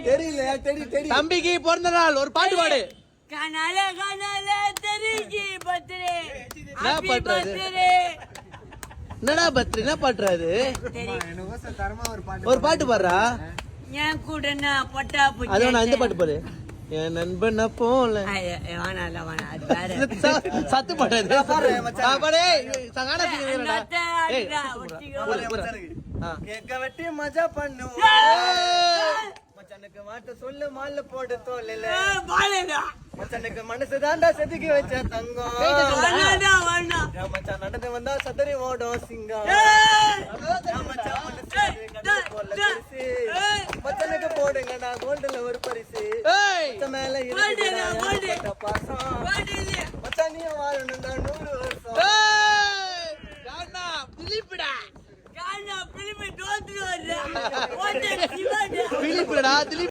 தெரியல தெரி தம்பிக்கு பிறந்த நாள் ஒரு பாட்டு பாடு. கனால கனால தெரிஞ்சி பத்ரே என்ன பண்றது? என்னடா பத்ரி என்ன பண்றாரு? ஒரு பாட்டு பாடுறா. என் கூட நான் பட்டா பூச்சி. அது நான் இந்த பாட்டு பாடு. என் நண்பன் போல சத்து பாடாது. கேக்க வெட்டி மஜா பண்ணு மச்சானுக்கு மாட்ட சொல்லு மால போட்டு தோல்ல மச்சானுக்கு மனசு தாண்டா செதுக்கி வச்ச தங்கம் மச்சான் நடந்து வந்தா சதறி ஓடும் சிங்கம் மச்சனுக்கு போடுங்கடா கோல்டுல ஒரு பரிசு மேல இருக்கு பாசம் மச்சான் நீ வாழணும்டா 100 வருஷம். பிலிப்புடா